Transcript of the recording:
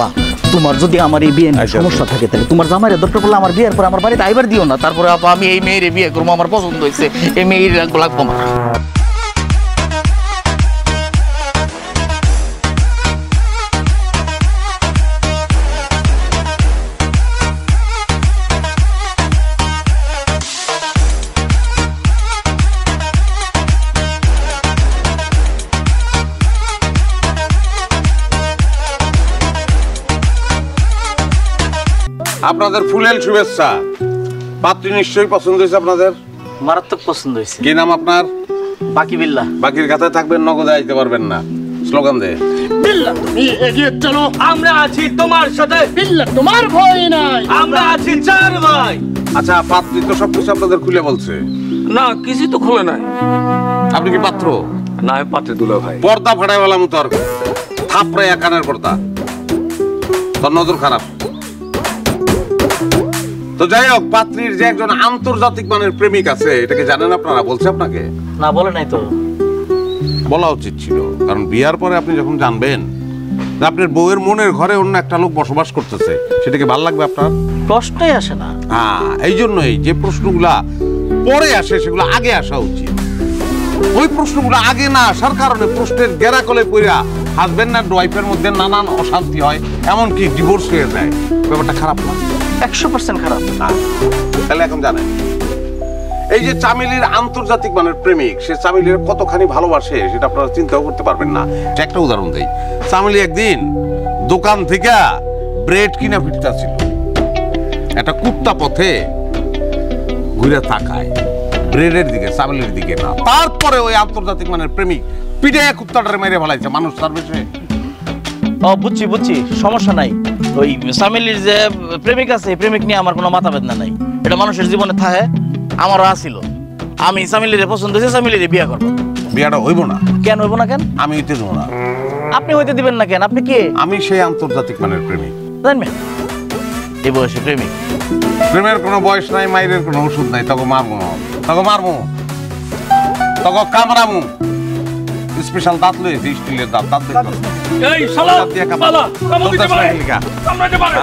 আপা তোমার যদি আমার এই বিয়ে সমস্যা থাকে তাহলে তোমার জামাইয়ের দরকার পড়লে আমার বিয়ের পর আমার বাড়িতে আইবার দিও না। তারপরে আপা আমি এই মেয়ের বিয়ে করবো, আমার পছন্দ হয়েছে, এই মেয়ের লাগবো আমার। আপনাদের ফুলেল শুভেচ্ছা। পাত্রী নিশ্চয়ই পছন্দ হয়েছে আপনাদের? মারাত্মক পছন্দ হয়েছে। কি নাম আপনার? বাকি বিল্লাহ। বাকির খাতায় থাকবেন, নগদে আইতে পারবেন না। স্লোগান দে। বিল্লাহ তুমি এগিয়ে চলো, আমরা আছি তোমার সাথে। বিল্লাহ তোমার ভয় নাই, আমরা আছি চার ভাই। আচ্ছা, পাত্রী তো সবকিছু আপনাদের খুলে বলছে? না, কিছু তো খুলে নাই। আপনি কি পাত্র? না, পাত্রে দুলা ভাই। পর্দা ফাটাই বললাম তো আর থাপড়াই কানের পর্দা, তোর নজর খারাপ। তো যাই হোক, পাত্রীর যে একজন আন্তর্জাতিক মানের প্রেমিক আছে, এটা কি জানেন আপনারা? বলছে আপনাকে? না, বলে নাই তো। বলা উচিত ছিল, কারণ বিয়ার পরে আপনি যখন জানবেন যে আপনার বউয়ের মনের ঘরে অন্য একটা লোক বসবাস করতেছে, সেটাকে ভালো লাগবে আপনার? প্রশ্নই আসে না। হ্যাঁ, এই জন্যই যে প্রশ্নগুলা পরে আসে সেগুলো আগে আসা উচিত। ওই প্রশ্নগুলো আগে না আসার কারণে প্রশ্নের গেরাকলে পইরা হাজবেন্ড আর ওয়াইফের মধ্যে নানান অশান্তি হয়, এমনকি ডিভোর্স হয়ে যায়। ব্যাপারটা খারাপ না? 100% খারাপ। তাহলে এখন জানেন, এই যে চামেলির আন্তর্জাতিক মানের প্রেমিক, সে চামেলির কতখানি ভালোবাসে সেটা আপনারা চিন্তাও করতে পারবেন না। একটা উদাহরণ দেই। চামেলি একদিন দোকান থেকে ব্রেড কিনা ফিরতেছিল, একটা কুত্তা পথে ঘুরে তাকায় ব্রেডের দিকে, চামেলির দিকে না। তারপরে ওই আন্তর্জাতিক মানের প্রেমিক পিঠে কুত্তাটারে মেরে ফেলাইছে মানুষ সার্ভিসে। ও বুঝছি বুঝছি, সমস্যা নাই। ওই সামিলির যে প্রেমিক আছে, প্রেমিক নিয়ে আমার কোনো মাথা বেদনা নাই। এটা মানুষের জীবনে থাকে, আমারও আসিল। আমি সামিলিরে পছন্দ হয়েছে, সামিলিরে বিয়ে করবো। বিয়াটা হইব না। কেন হইব না? কেন আমি হইতে দেবো না। আপনি হইতে দিবেন না কেন? আপনি কে? আমি সেই আন্তর্জাতিক মানের প্রেমিক। জানবেন এই বয়সে প্রেমিক? প্রেমের কোনো বয়স নাই, মাইরের কোনো ওষুধ নাই। তখন মারমু, তখন মারমু, তখন কামড়ামু। স্পেশাল দাঁত লইছে, স্টিলের দাঁত। দাঁত দেখো। এই শালা, শালা, কামড় দিতে পারে, কামড়াতে পারে।